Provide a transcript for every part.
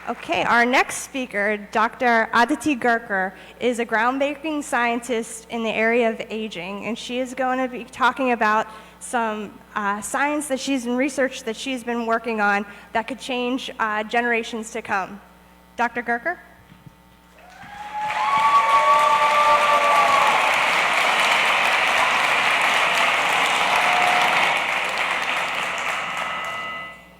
Okay, our next speaker, Dr. Aditi Gurkar, is a groundbreaking scientist in the area of aging, and she is going to be talking about some science that she's in research that she's been working on that could change generations to come. Dr. Gurkar?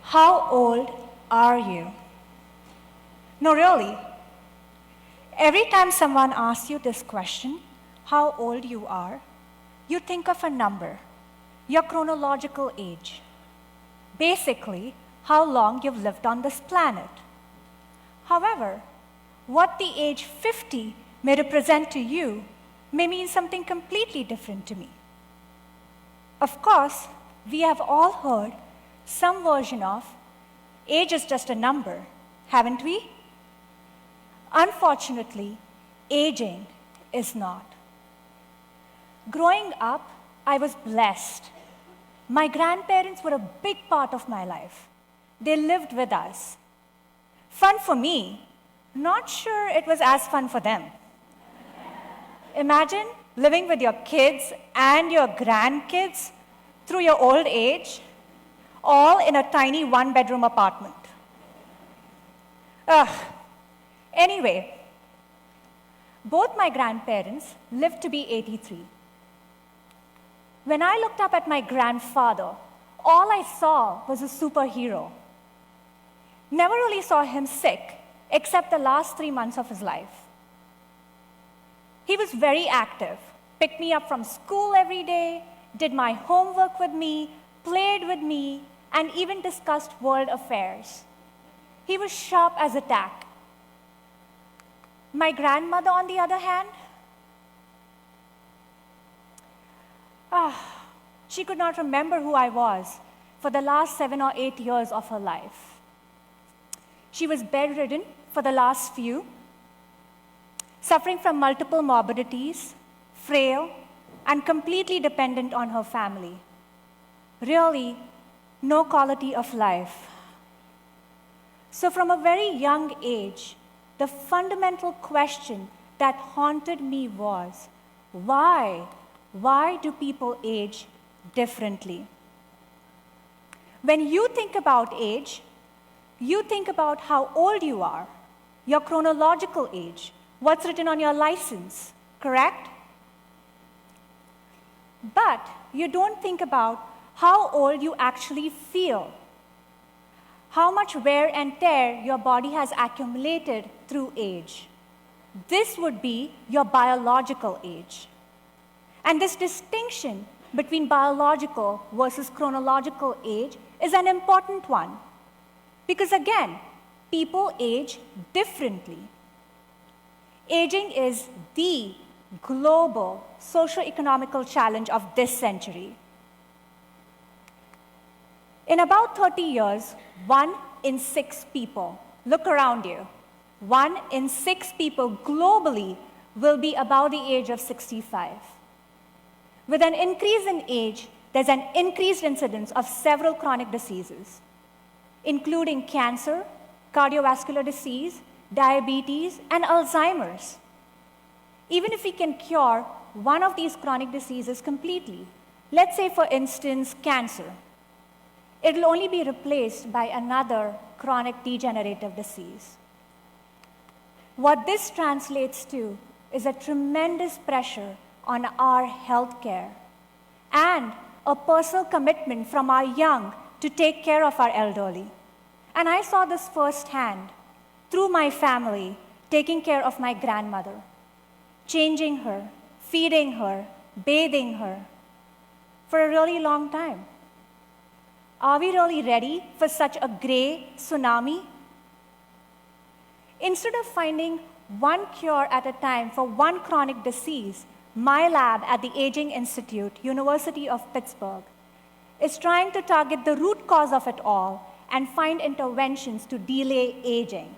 How old are you? No, really. Every time someone asks you this question, how old you are, you think of a number, your chronological age. Basically, how long you've lived on this planet. However, what the age 50 may represent to you may mean something completely different to me. Of course, we have all heard some version of age is just a number, haven't we? Unfortunately, aging is not. Growing up, I was blessed. My grandparents were a big part of my life. They lived with us. Fun for me, not sure it was as fun for them. Imagine living with your kids and your grandkids through your old age, all in a tiny one-bedroom apartment. Anyway, both my grandparents lived to be 83. When I looked up at my grandfather, all I saw was a superhero. Never really saw him sick, except the last 3 months of his life. He was very active, picked me up from school every day, did my homework with me, played with me, and even discussed world affairs. He was sharp as a tack. My grandmother, on the other hand, she could not remember who I was for the last 7 or 8 years of her life. She was bedridden for the last few, suffering from multiple morbidities, frail, and completely dependent on her family. Really, no quality of life. So from a very young age, the fundamental question that haunted me was, why? Why do people age differently? When you think about age, you think about how old you are, your chronological age, what's written on your license, correct? But you don't think about how old you actually feel, how much wear and tear your body has accumulated through age. This would be your biological age. And this distinction between biological versus chronological age is an important one. Because again, people age differently. Aging is the global socio-economical challenge of this century. In about 30 years, 1 in 6 people, look around you, 1 in 6 people globally will be about the age of 65. With an increase in age, there's an increased incidence of several chronic diseases, including cancer, cardiovascular disease, diabetes, and Alzheimer's. Even if we can cure one of these chronic diseases completely, let's say, for instance, cancer, it will only be replaced by another chronic degenerative disease. What this translates to is a tremendous pressure on our healthcare and a personal commitment from our young to take care of our elderly. And I saw this firsthand through my family taking care of my grandmother, changing her, feeding her, bathing her for a really long time. Are we really ready for such a gray tsunami? Instead of finding one cure at a time for one chronic disease, my lab at the Aging Institute, University of Pittsburgh, is trying to target the root cause of it all and find interventions to delay aging.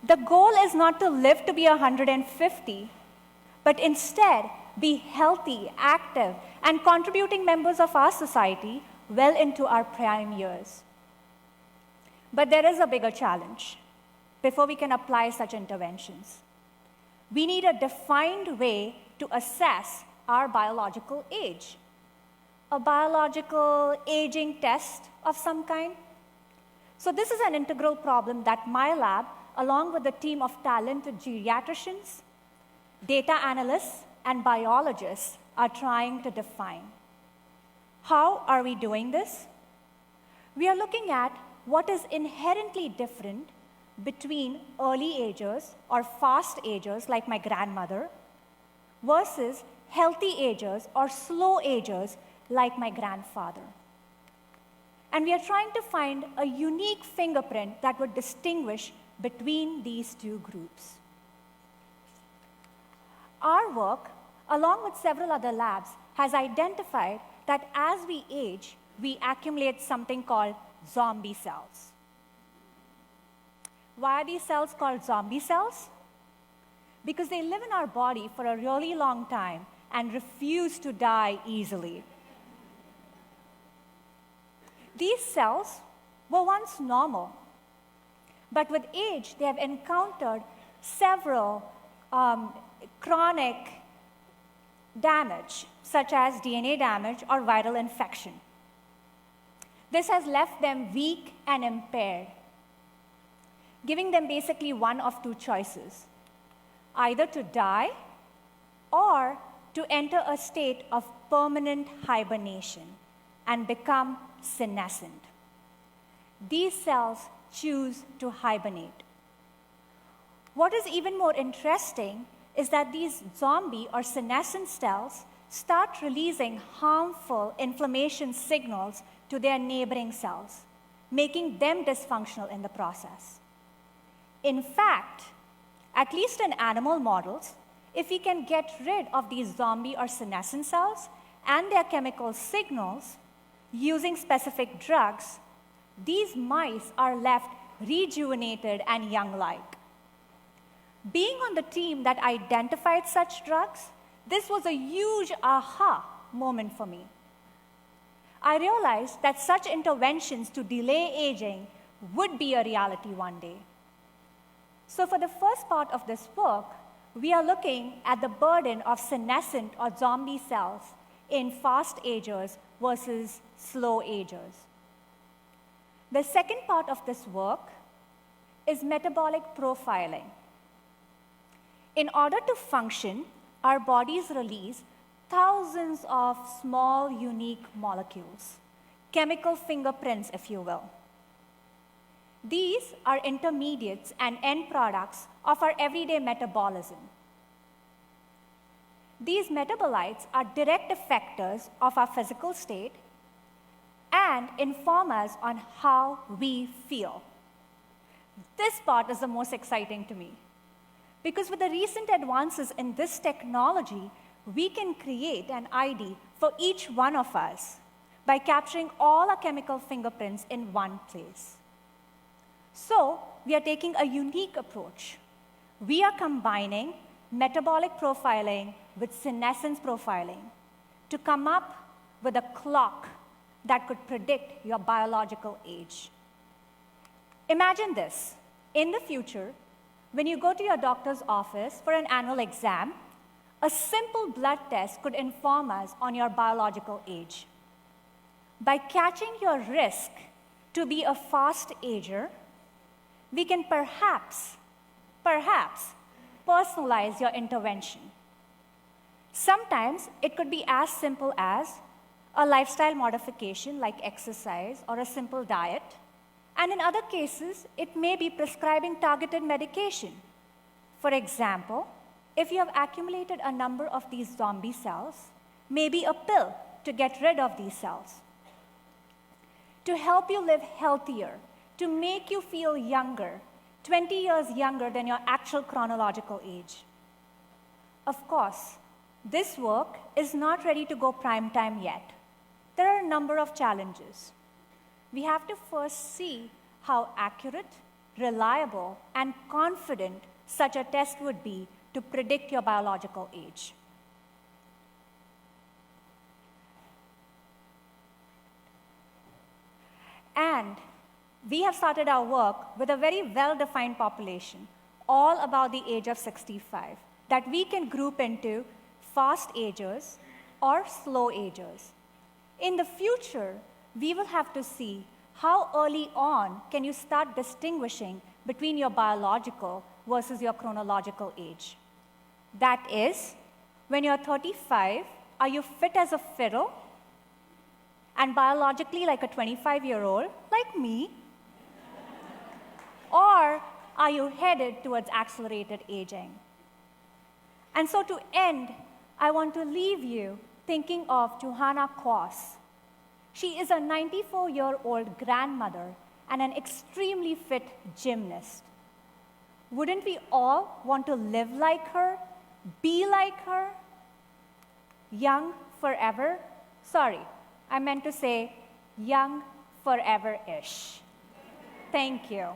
The goal is not to live to be 150, but instead be healthy, active, and contributing members of our society well into our prime years. But there is a bigger challenge. before we can apply such interventions. We need a defined way to assess our biological age. A biological aging test of some kind. So this is an integral problem that my lab, along with a team of talented geriatricians, data analysts, and biologists, are trying to define. How are we doing this? We are looking at what is inherently different between early agers or fast agers like my grandmother versus healthy agers or slow agers like my grandfather. And we are trying to find a unique fingerprint that would distinguish between these two groups. Our work, along with several other labs, has identified that as we age, we accumulate something called zombie cells. Why are these cells called zombie cells? Because they live in our body for a really long time and refuse to die easily. These cells were once normal, but with age, they have encountered several chronic damage, such as DNA damage or viral infection. This has left them weak and impaired, giving them basically one of two choices: either to die or to enter a state of permanent hibernation and become senescent. These cells choose to hibernate. What is even more interesting is that these zombie or senescent cells start releasing harmful inflammation signals to their neighboring cells, making them dysfunctional in the process. In fact, at least in animal models, if we can get rid of these zombie or senescent cells and their chemical signals using specific drugs, these mice are left rejuvenated and young-like. Being on the team that identified such drugs, this was a huge aha moment for me. I realized that such interventions to delay aging would be a reality one day. So for the first part of this work, we are looking at the burden of senescent or zombie cells in fast agers versus slow agers. The second part of this work is metabolic profiling. In order to function, our bodies release thousands of small, unique molecules, chemical fingerprints, if you will. These are intermediates and end products of our everyday metabolism. These metabolites are direct effectors of our physical state and inform us on how we feel. This part is the most exciting to me, because with the recent advances in this technology, we can create an ID for each one of us by capturing all our chemical fingerprints in one place. So, we are taking a unique approach. We are combining metabolic profiling with senescence profiling to come up with a clock that could predict your biological age. Imagine this. In the future, when you go to your doctor's office for an annual exam, a simple blood test could inform us on your biological age. By catching your risk to be a fast ager, we can perhaps personalize your intervention. Sometimes it could be as simple as a lifestyle modification like exercise or a simple diet. And in other cases, it may be prescribing targeted medication. For example, if you have accumulated a number of these zombie cells, maybe a pill to get rid of these cells. To help you live healthier, to make you feel younger, 20 years younger than your actual chronological age. Of course, this work is not ready to go prime time yet. There are a number of challenges. We have to first see how accurate, reliable, and confident such a test would be to predict your biological age. And we have started our work with a very well-defined population, all about the age of 65, that we can group into fast agers or slow agers. In the future, we will have to see how early on can you start distinguishing between your biological versus your chronological age. That is, when you're 35, are you fit as a fiddle and biologically like a 25-year-old, like me? Or are you headed towards accelerated aging? And so to end, I want to leave you thinking of Johanna Koss. She is a 94-year-old grandmother and an extremely fit gymnast. Wouldn't we all want to live like her, be like her, young forever? Sorry, I meant to say young forever-ish. Thank you.